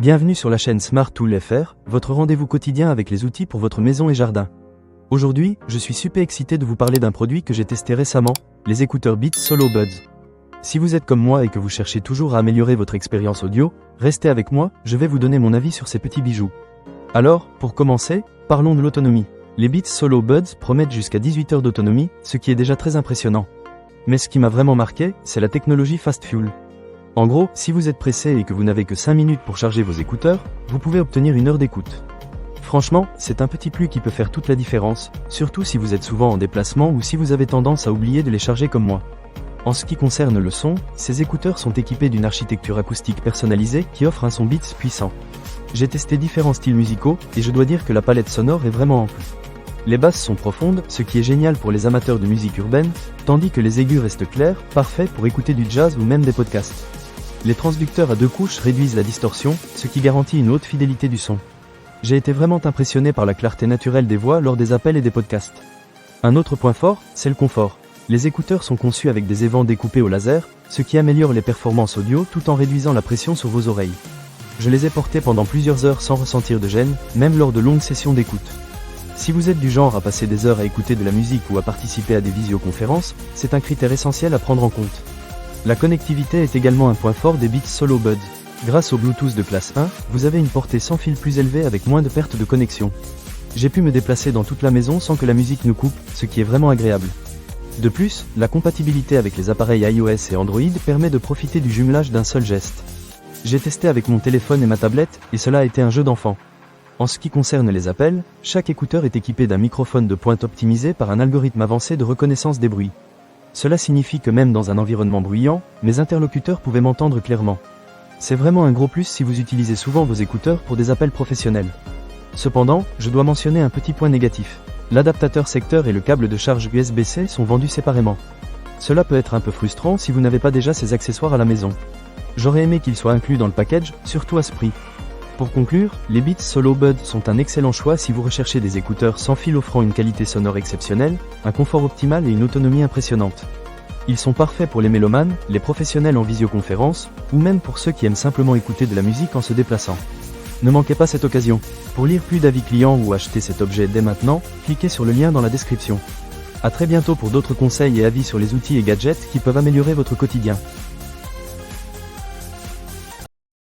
Bienvenue sur la chaîne Smart Tool FR, votre rendez-vous quotidien avec les outils pour votre maison et jardin. Aujourd'hui, je suis super excité de vous parler d'un produit que j'ai testé récemment, les écouteurs Beats Solo Buds. Si vous êtes comme moi et que vous cherchez toujours à améliorer votre expérience audio, restez avec moi, je vais vous donner mon avis sur ces petits bijoux. Alors, pour commencer, parlons de l'autonomie. Les Beats Solo Buds promettent jusqu'à 18 heures d'autonomie, ce qui est déjà très impressionnant. Mais ce qui m'a vraiment marqué, c'est la technologie Fast Fuel. En gros, si vous êtes pressé et que vous n'avez que 5 minutes pour charger vos écouteurs, vous pouvez obtenir 1 heure d'écoute. Franchement, c'est un petit plus qui peut faire toute la différence, surtout si vous êtes souvent en déplacement ou si vous avez tendance à oublier de les charger comme moi. En ce qui concerne le son, ces écouteurs sont équipés d'une architecture acoustique personnalisée qui offre un son Beats puissant. J'ai testé différents styles musicaux, et je dois dire que la palette sonore est vraiment ample. Les basses sont profondes, ce qui est génial pour les amateurs de musique urbaine, tandis que les aigus restent clairs, parfait pour écouter du jazz ou même des podcasts. Les transducteurs à 2 couches réduisent la distorsion, ce qui garantit une haute fidélité du son. J'ai été vraiment impressionné par la clarté naturelle des voix lors des appels et des podcasts. Un autre point fort, c'est le confort. Les écouteurs sont conçus avec des évents découpés au laser, ce qui améliore les performances audio tout en réduisant la pression sur vos oreilles. Je les ai portés pendant plusieurs heures sans ressentir de gêne, même lors de longues sessions d'écoute. Si vous êtes du genre à passer des heures à écouter de la musique ou à participer à des visioconférences, c'est un critère essentiel à prendre en compte. La connectivité est également un point fort des Beats Solo Buds. Grâce au Bluetooth de classe 1, vous avez une portée sans fil plus élevée avec moins de pertes de connexion. J'ai pu me déplacer dans toute la maison sans que la musique nous coupe, ce qui est vraiment agréable. De plus, la compatibilité avec les appareils iOS et Android permet de profiter du jumelage d'un seul geste. J'ai testé avec mon téléphone et ma tablette, et cela a été un jeu d'enfant. En ce qui concerne les appels, chaque écouteur est équipé d'un microphone de pointe optimisé par un algorithme avancé de reconnaissance des bruits. Cela signifie que même dans un environnement bruyant, mes interlocuteurs pouvaient m'entendre clairement. C'est vraiment un gros plus si vous utilisez souvent vos écouteurs pour des appels professionnels. Cependant, je dois mentionner un petit point négatif. L'adaptateur secteur et le câble de charge USB-C sont vendus séparément. Cela peut être un peu frustrant si vous n'avez pas déjà ces accessoires à la maison. J'aurais aimé qu'ils soient inclus dans le package, surtout à ce prix. Pour conclure, les Beats Solo Buds sont un excellent choix si vous recherchez des écouteurs sans fil offrant une qualité sonore exceptionnelle, un confort optimal et une autonomie impressionnante. Ils sont parfaits pour les mélomanes, les professionnels en visioconférence, ou même pour ceux qui aiment simplement écouter de la musique en se déplaçant. Ne manquez pas cette occasion. Pour lire plus d'avis clients ou acheter cet objet dès maintenant, cliquez sur le lien dans la description. A très bientôt pour d'autres conseils et avis sur les outils et gadgets qui peuvent améliorer votre quotidien.